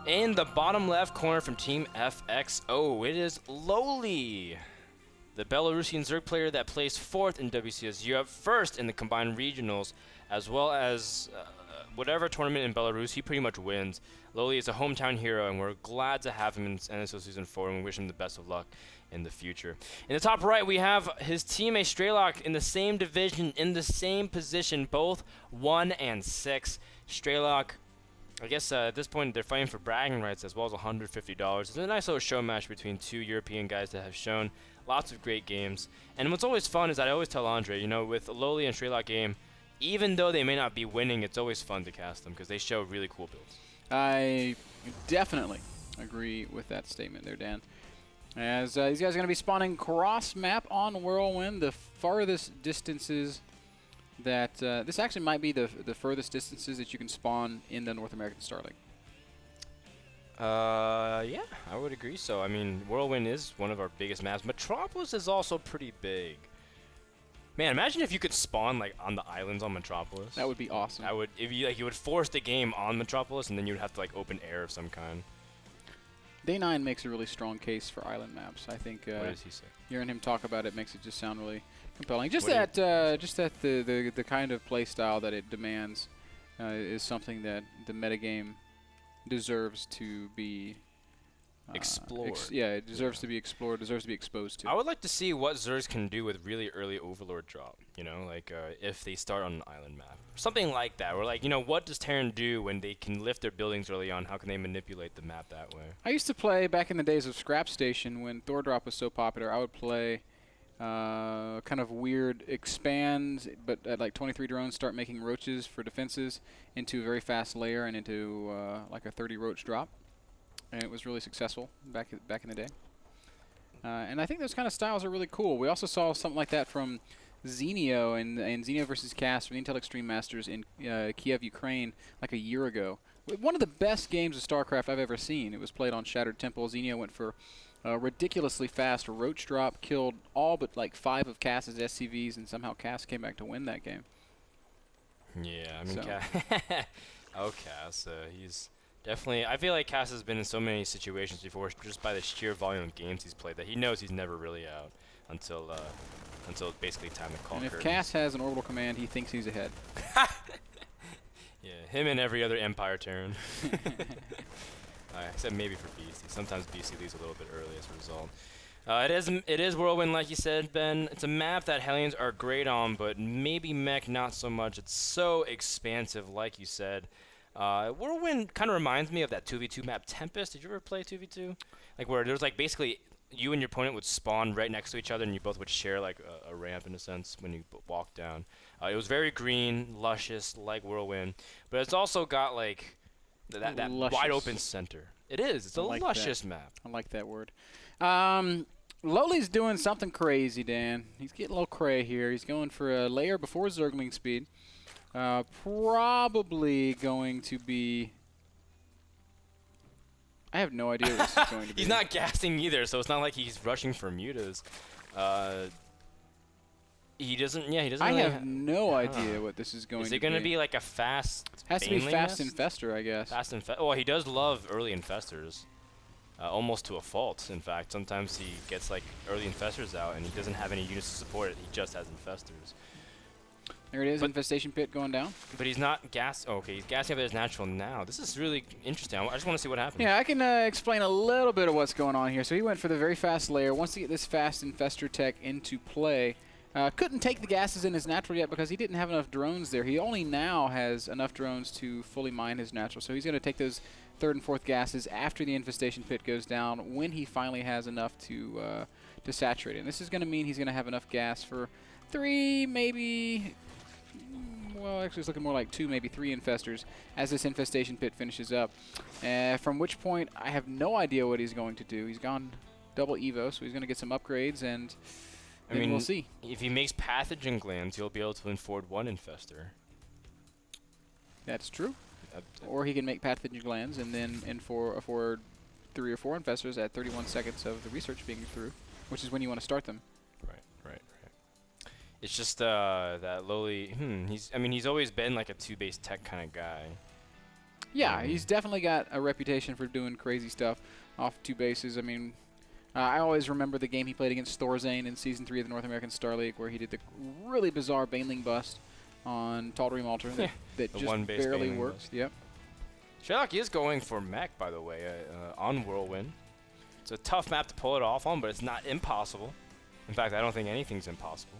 In the bottom left corner from Team FXO, it is Lowely, the Belarusian Zerg player that placed 4th in WCS Europe, 1st in the combined regionals, as well as whatever tournament in Belarus, he pretty much wins. Lowely is a hometown hero, and we're glad to have him in NASL Season 4, and we wish him the best of luck in the future. In the top right, we have his teammate Strelok in the same division, in the same position, both 1 and 6. Strelok, I guess at this point they're fighting for bragging rights as well as $150. It's a nice little show match between 2 European guys that have shown lots of great games. And what's always fun is that I always tell Andre, you know, with Lowely and Strelok game, even though they may not be winning, it's always fun to cast them because they show really cool builds. I definitely agree with that statement there, Dan. As these guys are going to be spawning cross map on Whirlwind, the farthest distances that this actually might be the furthest distances that you can spawn in the North American Star League. Yeah, I would agree so. I mean, Whirlwind is one of our biggest maps. Metropolis is also pretty big. Man, imagine if you could spawn like on the islands on Metropolis. That would be awesome. I would, if you would force the game on Metropolis, and then you would have to like open air of some kind. Day 9 makes a really strong case for island maps. I think. What does he say? Hearing him talk about it makes it just sound really compelling. Just that the kind of play style that it demands is something that the metagame deserves to be explored. It deserves to be explored, deserves to be exposed to. I would like to see what Zergs can do with really early Overlord drop, you know, like if they start on an island map. Something like that, or like, you know, what does Terran do when they can lift their buildings early on? How can they manipulate the map that way? I used to play back in the days of Scrap Station when Thor Drop was so popular. I would play kind of weird expand, but at like 23 drones start making roaches for defenses into a very fast layer and into like a 30 roach drop. And it was really successful back in the day. And I think those kind of styles are really cool. We also saw something like that from Xenio and Xenio versus Cass from the Intel Extreme Masters in Kiev, Ukraine, like a year ago. One of the best games of StarCraft I've ever seen. It was played on Shattered Temple. Xenio went for a ridiculously fast roach drop, killed all but like 5 of Cass's SCVs, and somehow Cass came back to win that game. Yeah, I mean, Cass, he's... Definitely, I feel like Cass has been in so many situations before just by the sheer volume of games he's played that he knows he's never really out until basically time to call And if curtains. Cass has an orbital command, he thinks he's ahead. Yeah, him and every other Empire Terran. Except maybe for BC. Sometimes BC leaves a little bit early as a result. It is Whirlwind, like you said, Ben. It's a map that Hellions are great on, but maybe Mech not so much. It's so expansive, like you said. Whirlwind kind of reminds me of that 2v2 map Tempest. Did you ever play 2v2? Like where there's like basically you and your opponent would spawn right next to each other and you both would share like a ramp in a sense when you walk down. It was very green, luscious, like Whirlwind, but it's also got like that wide open center. It is. It's a luscious map. I like that word. Lowly's doing something crazy, Dan. He's getting a little cray here. He's going for a layer before Zergling speed. Probably going to be... I have no idea what this is going to be. He's not gassing either, so it's not like he's rushing for mutas. He doesn't... Yeah, he doesn't I really have no idea what this is going to be. Is it going to be like a fast... Has to be fast nest? infester, I guess. Fast well, he does love early infestors. Almost to a fault, in fact. Sometimes he gets like early infestors out and he doesn't have any units to support it. He just has infestors. There it is, infestation pit going down. But he's not gas. Oh, okay, he's gassing up his natural now. This is really interesting. I just want to see what happens. Yeah, I can explain a little bit of what's going on here. So he went for the very fast layer. Wants to get this fast infestor tech into play. Couldn't take the gases in his natural yet because he didn't have enough drones there. He only now has enough drones to fully mine his natural. So he's going to take those 3rd and 4th gases after the infestation pit goes down when he finally has enough to saturate it. And this is going to mean he's going to have enough gas for 3, maybe... Well, actually, it's looking more like 2, maybe 3 infestors as this infestation pit finishes up. From which point, I have no idea what he's going to do. He's gone double Evo, so he's going to get some upgrades, and then we'll see. If he makes pathogen glands, he'll be able to afford 1 infestor. That's true. Or he can make pathogen glands and then afford 3 or 4 infestors at 31 seconds of the research being through, which is when you want to start them. Right. It's just that Lowly, he's always been like a 2-base tech kind of guy. Yeah, he's definitely got a reputation for doing crazy stuff off 2 bases. I mean, I always remember the game he played against Thorzane in Season 3 of the North American Star League, where he did the really bizarre Baneling bust on Tal'Darim Altar that just barely works. Yep. Strelok is going for mech, by the way, on Whirlwind. It's a tough map to pull it off on, but it's not impossible. In fact, I don't think anything's impossible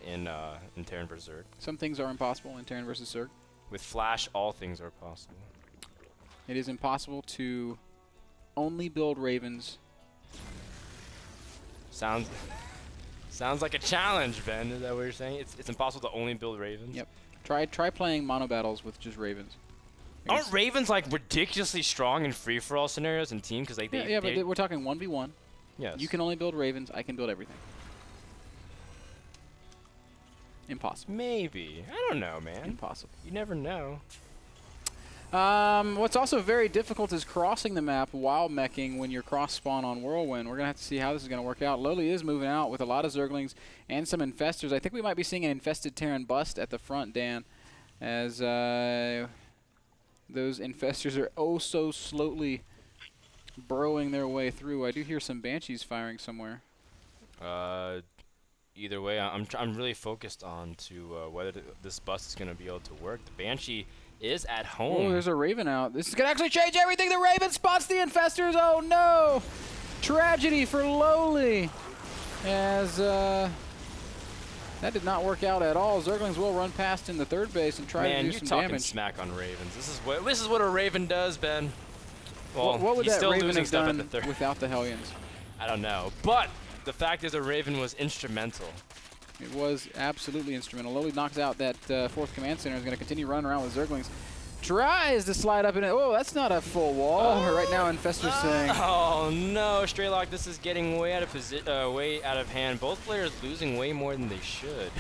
in Terran vs. Zerg. Some things are impossible in Terran vs. Zerg. With Flash, all things are possible. It is impossible to only build Ravens. Sounds like a challenge, Ben. Is that what you're saying? It's impossible to only build Ravens? Yep. Try playing mono battles with just Ravens. Aren't Ravens like ridiculously strong in free-for-all scenarios and team? Because like but we're talking 1v1. Yes. You can only build Ravens. I can build everything. Impossible. Maybe. I don't know, man. Impossible. You never know. What's also very difficult is crossing the map while meching when you're cross-spawn on Whirlwind. We're going to have to see how this is going to work out. Lowely is moving out with a lot of Zerglings and some Infestors. I think we might be seeing an Infested Terran bust at the front, Dan, as those Infestors are oh so slowly burrowing their way through. I do hear some Banshees firing somewhere. Either way, I'm really focused on whether this bust is going to be able to work. The Banshee is at home. Oh, there's a Raven out. This is going to actually change everything. The Raven spots the Infestors. Oh, no. Tragedy for Lowly. As that did not work out at all. Zerglings will run past in the third base and try to do some damage. Man, you're talking smack on Ravens. This is what a Raven does, Ben. Well, what would he's that still Raven losing have stuff done at the third. without the Hellions? I don't know. But the fact is, a Raven was instrumental. It was absolutely instrumental. Lowly knocks out that 4th command center. Is going to continue running around with Zerglings. Tries to slide up in it. Oh, that's not a full wall. Right now, Infestor's saying. Oh no, Strelok! This is getting way out of way out of hand. Both players losing way more than they should.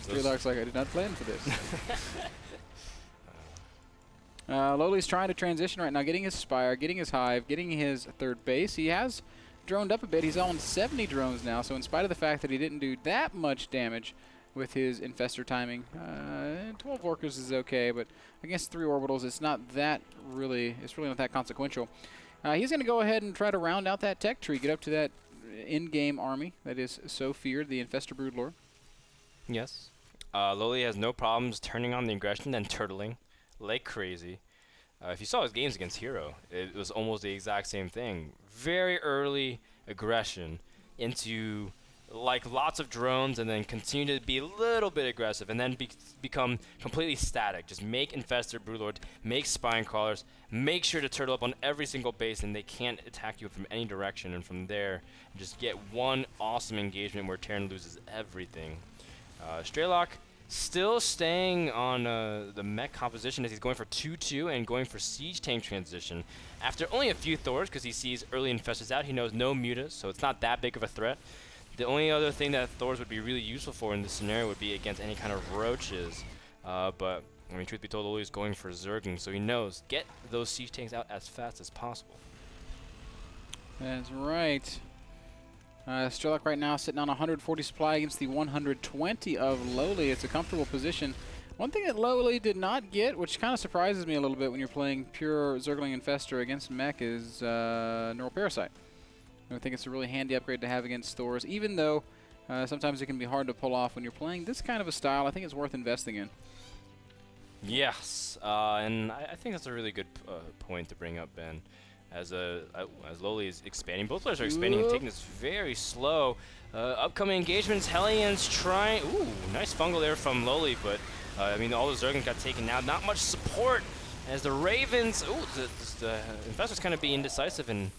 Strelok's like, I did not plan for this. Lowly's trying to transition right now, getting his Spire, getting his Hive, getting his third base. He has droned up a bit. He's on 70 drones now, so in spite of the fact that he didn't do that much damage with his Infestor timing, 12 workers is okay, but against 3 orbitals, it's really not that consequential. He's going to go ahead and try to round out that tech tree, get up to that in-game army that is so feared, the Infestor Broodlord. Yes. Lowly has no problems turning on the aggression and turtling like crazy. If you saw his games against Hero, it was almost the exact same thing. Very early aggression into like lots of drones, and then continue to be a little bit aggressive, and then become completely static. Just make Infestor Broodlord, make Spine Crawlers, make sure to turtle up on every single base, and they can't attack you from any direction. And from there, just get one awesome engagement where Terran loses everything. Strelok still staying on the mech composition as he's going for 2-2 and going for Siege Tank transition. After only a few Thors, because he sees early Infestors out, he knows no Mutas, so it's not that big of a threat. The only other thing that Thors would be really useful for in this scenario would be against any kind of roaches. But, I mean, truth be told, Lowly's going for Zerging, so he knows, get those Siege Tanks out as fast as possible. That's right. Strelok right now sitting on 140 supply against the 120 of Lowly. It's a comfortable position. One thing that Lowly did not get, which kind of surprises me a little bit when you're playing pure Zergling Infestor against mech, is Neural Parasite. I think it's a really handy upgrade to have against Thors, even though sometimes it can be hard to pull off when you're playing this kind of a style. I think it's worth investing in. Yes, and I think that's a really good point to bring up, Ben. As Lowly is expanding, both players are expanding and taking this very slow. Upcoming engagements, Hellions trying. Ooh, nice fungal there from Lowly, but I mean, all the Zerglings got taken now. Not much support as the Ravens. Ooh, the Infestor's kind of being indecisive and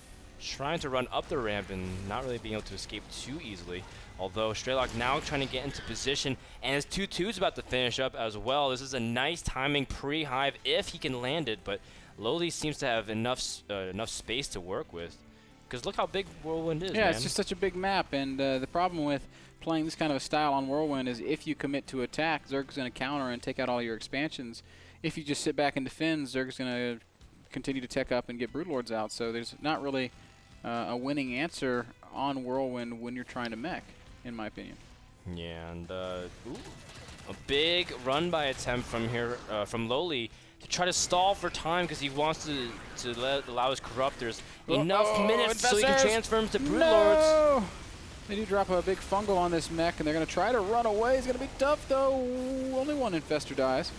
trying to run up the ramp and not really being able to escape too easily. Although Strelok now trying to get into position, and his 2-2's about to finish up as well. This is a nice timing pre-hive if he can land it, but Lowly seems to have enough space to work with. Because look how big Whirlwind is, Yeah, man. It's just such a big map, and the problem with playing this kind of a style on Whirlwind is if you commit to attack, Zerg's going to counter and take out all your expansions. If you just sit back and defend, Zerg's going to continue to tech up and get Broodlords out. So there's not really a winning answer on Whirlwind when you're trying to mech, in my opinion. Yeah, and ooh, A big run by attempt from here, from Lowely, to try to stall for time because he wants to allow his Corruptors enough minutes so he can transfer him to Broodlords. No! They do drop a big fungal on this mech, and they're going to try to run away. It's going to be tough, though. Only one Infestor dies.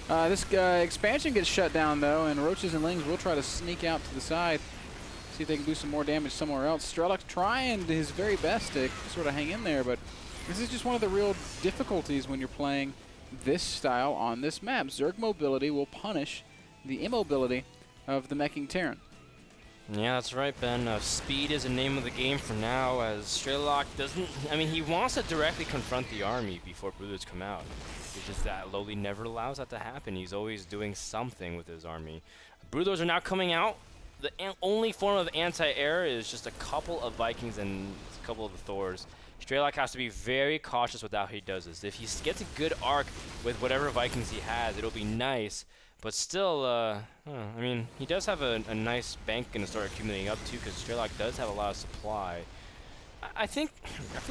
This expansion gets shut down, though, and Roaches and Lings will try to sneak out to the side, see if they can do some more damage somewhere else. Strelok trying his very best to sort of hang in there, but this is just one of the real difficulties when you're playing this style on this map. Zerg mobility will punish the immobility of the meching Terran. Yeah, that's right, Ben. Speed is the name of the game for now, as Strelok doesn't... I mean, he wants to directly confront the army before Broodlords come out. It's just that Lowely never allows that to happen. He's always doing something with his army. Broodlords are now coming out. The only form of anti-air is just a couple of Vikings and a couple of the Thors. Strelok has to be very cautious with how he does this. If he gets a good arc with whatever Vikings he has, it'll be nice. But still, I mean, he does have a nice bank going to start accumulating up too, because Strelok does have a lot of supply. I feel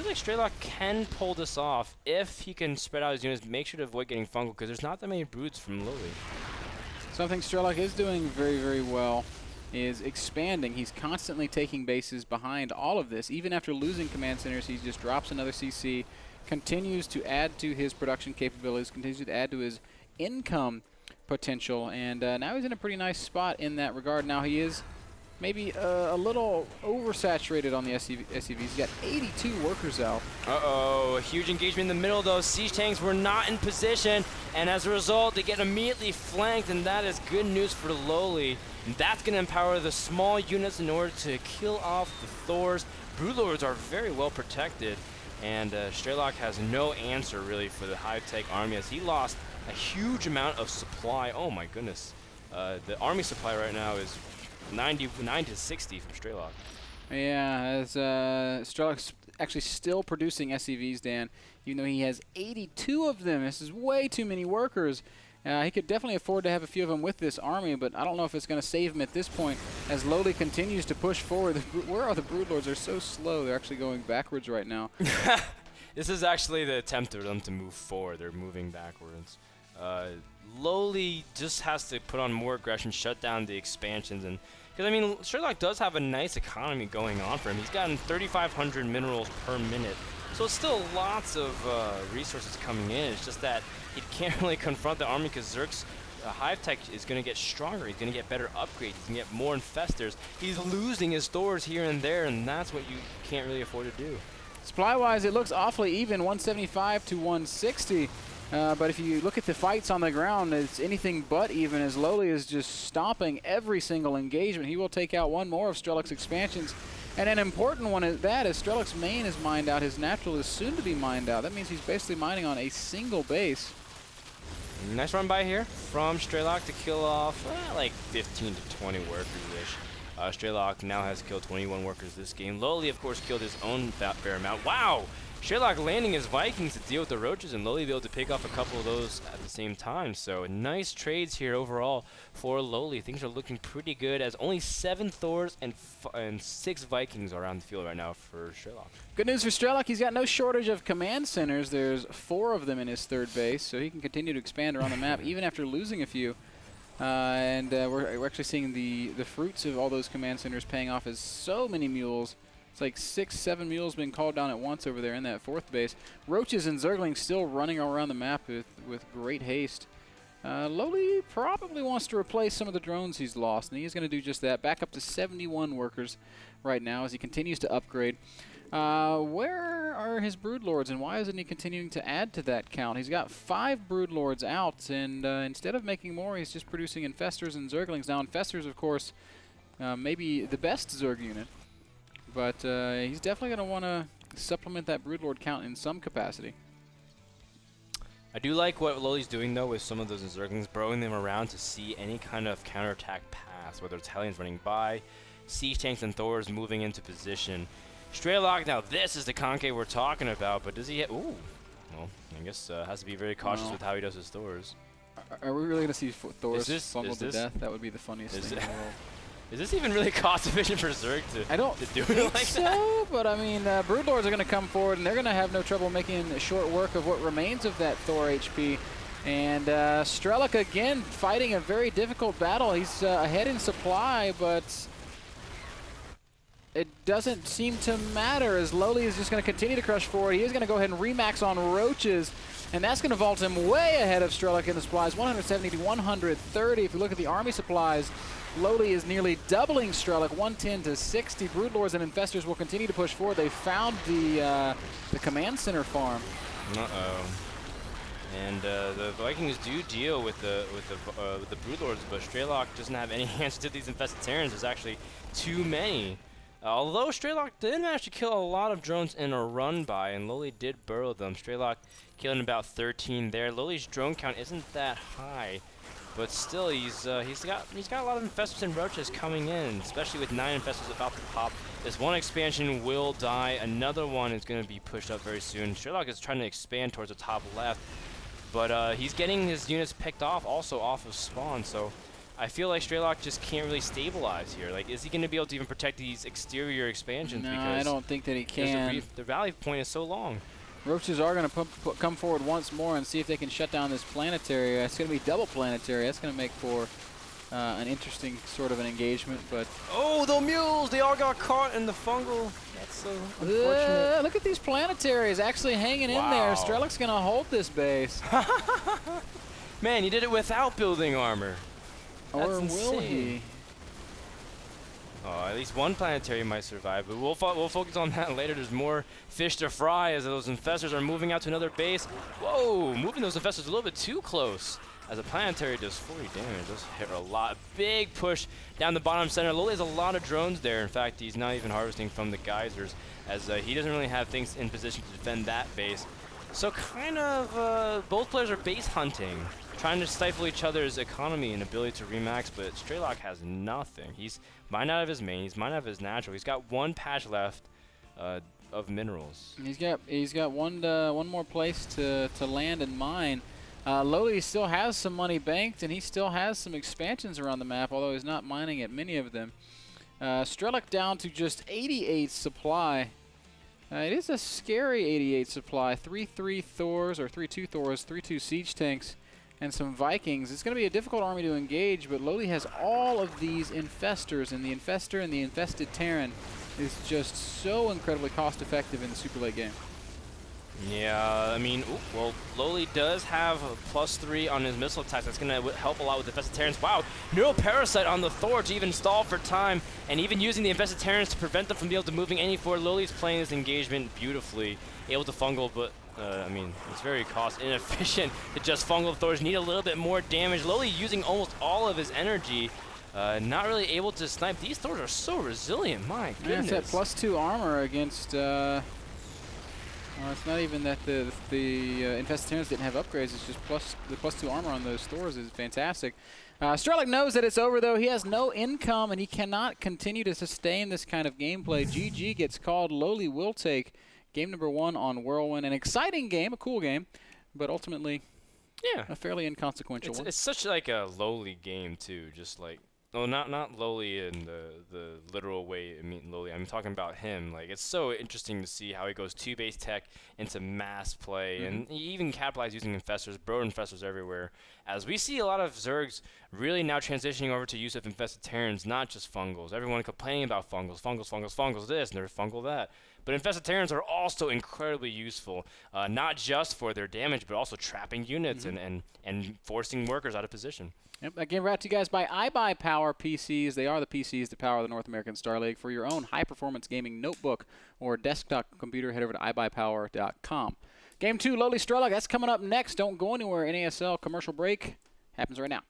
like Strelok can pull this off if he can spread out his units, make sure to avoid getting fungal, because there's not that many broods from Lowely. Something Strelok is doing very, very well is expanding. He's constantly taking bases behind all of this. Even after losing command centers, he just drops another CC, continues to add to his production capabilities, continues to add to his income potential, and now he's in a pretty nice spot in that regard. Now he is maybe a little oversaturated on the SCVs. He's got 82 workers out. Uh-oh, a huge engagement in the middle though. Siege tanks were not in position, and as a result, they get immediately flanked, and that is good news for Lowely. And that's going to empower the small units in order to kill off the Thors. Broodlords are very well protected, and Strelok has no answer really for the high-tech army, as he lost a huge amount of supply. Oh my goodness. The army supply right now is 99 to 60 from Strelok. Yeah, as Strelok's actually still producing SCVs, Dan, even though he has 82 of them. This is way too many workers. He could definitely afford to have a few of them with this army, but I don't know if it's going to save him at this point as Lowely continues to push forward. Where are the Broodlords? They're so slow. They're actually going backwards right now. This is actually the attempt for them to move forward. They're moving backwards. Lowely just has to put on more aggression, shut down the expansions, and because I mean, Strelok does have a nice economy going on for him. He's gotten 3,500 minerals per minute, so it's still lots of resources coming in. It's just that he can't really confront the army because Zerg's Hive Tech is going to get stronger. He's going to get better upgrades. He can get more infestors. He's losing his Thors here and there, and that's what you can't really afford to do. Supply-wise, it looks awfully even, 175 to 160. But if you look at the fights on the ground, it's anything but even, as Lowely is just stopping every single engagement. He will take out one more of Strelok's expansions. And an important one is that is Strelok's main is mined out. His natural is soon to be mined out. That means he's basically mining on a single base. Nice run by here from Strelok to kill off like 15 to 20 workers-ish. Strelok now has killed 21 workers this game. Lowely, of course, killed his own fair amount. Wow! Strelok landing his Vikings to deal with the Roaches, and Lowely be able to pick off a couple of those at the same time. So nice trades here overall for Lowely. Things are looking pretty good, as only 7 Thors and 6 Vikings are on the field right now for Strelok. Good news for Strelok, he's got no shortage of command centers. There's 4 of them in his third base, so he can continue to expand around the map even after losing a few. We're actually seeing the fruits of all those command centers paying off, as so many mules. It's like 6, 7 mules being called down at once over there in that 4th base. Roaches and Zerglings still running around the map with great haste. Lowely probably wants to replace some of the drones he's lost, and he's going to do just that. Back up to 71 workers right now as he continues to upgrade. Where are his Broodlords, and why isn't he continuing to add to that count? He's got 5 Broodlords out, and instead of making more, he's just producing Infestors and Zerglings. Now, Infestors, of course, maybe the best Zerg unit. But he's definitely going to want to supplement that Broodlord count in some capacity. I do like what Lowely's doing, though, with some of those Zerglings, burrowing them around to see any kind of counterattack paths, whether it's Hellions running by, Siege Tanks and Thors moving into position. Strelok, now this is the concave we're talking about, but does he hit? Ooh. Well, I guess has to be very cautious with how he does his Thors. Are we really going to see Thors fumbled to death? That would be the funniest thing in the world. Is this even really cost efficient for Zerg to do it like that? But I mean, Broodlords are going to come forward, and they're going to have no trouble making short work of what remains of that Thor HP. And Strelok again fighting a very difficult battle. He's ahead in supply, but it doesn't seem to matter as Lowely is just going to continue to crush forward. He is going to go ahead and remax on Roaches, and that's going to vault him way ahead of Strelok in the supplies, 170 to 130. If you look at the army supplies, Lowely is nearly doubling Strelok, 110 to 60. Broodlords and Infestors will continue to push forward. They found the command center farm. Uh-oh. And the Vikings do deal with the Broodlords, but Strelok doesn't have any answer to these infested Terrans. There's actually too many. Although Strelok did manage to kill a lot of drones in a run by, and Lowely did burrow them. Strelok killing about 13 there. Lowely's drone count isn't that high, but still he's got a lot of Infestors and Roaches coming in, especially with 9 Infestors about to pop. This one expansion will die. Another one is going to be pushed up very soon. Strelok is trying to expand towards the top left, but he's getting his units picked off also off of spawn, so I feel like Strelok just can't really stabilize here. Like, is he going to be able to even protect these exterior expansions? No, because I don't think that he can. The rally point is so long. Roaches are going to come forward once more and see if they can shut down this planetary. It's going to be double planetary. That's going to make for an interesting sort of an engagement. But oh, the mules! They all got caught in the fungal. That's so unfortunate. Look at these planetaries actually hanging in there. Strelok's going to hold this base. Man, you did it without building armor. Or will he? Oh, at least one planetary might survive, but we'll focus on that later. There's more fish to fry as those Infestors are moving out to another base. Whoa, moving those Infestors a little bit too close. As a planetary does 40 damage, those hit a lot. Big push down the bottom center. Lowely has a lot of drones there. In fact, he's not even harvesting from the geysers, as he doesn't really have things in position to defend that base. So kind of both players are base hunting, trying to stifle each other's economy and ability to remax, but Strelok has nothing. He's mined out of his main, he's mined out of his natural. He's got one patch left of minerals. He's got one more place to land and mine. Lowely still has some money banked, and he still has some expansions around the map, although he's not mining at many of them. Strelok down to just 88 supply. It is a scary 88 supply. 3-3 Thors, or 3-2 Thors, 3-2 siege tanks, and some Vikings. It's going to be a difficult army to engage, but Lowely has all of these Infestors, and the Infestor and the Infested Terran is just so incredibly cost-effective in the super late game. Yeah, I mean, well, Lowely does have a +3 on his missile attacks. That's going to help a lot with the Infested Terrans. Wow, no Parasite on the Thor to even stall for time, and even using the Infested Terrans to prevent them from being able to moving any forward. Lowely's playing this engagement beautifully, able to fungal, but I mean, it's very cost inefficient to just fungal. Thors need a little bit more damage. Lowely using almost all of his energy. Not really able to snipe. These Thors are so resilient, my goodness. Yeah, it's that +2 armor against... it's not even that the Infested Terrans didn't have upgrades. It's just the +2 armor on those Thors is fantastic. Strelok knows that it's over, though. He has no income, and he cannot continue to sustain this kind of gameplay. GG gets called. Lowely will take game number 1 on Whirlwind. An exciting game, a cool game, but ultimately a fairly inconsequential one. It's such like a Lowly game, too, just like... Oh, not Lowly in the literal way. I mean Lowly. I'm talking about him. Like, it's so interesting to see how he goes 2-base tech into mass play, and he even capitalized using Infestors, bro Infestors everywhere. As we see a lot of Zergs really now transitioning over to use of Infested Terrans, not just fungals. Everyone complaining about fungals this, and there's fungal that. But Infested Terrans are also incredibly useful, not just for their damage, but also trapping units and forcing workers out of position. Yep. Again, brought to you guys by iBuyPower PCs. They are the PCs that power the North American Star League. For your own high-performance gaming notebook or desktop computer, head over to iBuyPower.com. Game 2, Lowely Strelok. That's coming up next. Don't go anywhere. NASL commercial break happens right now.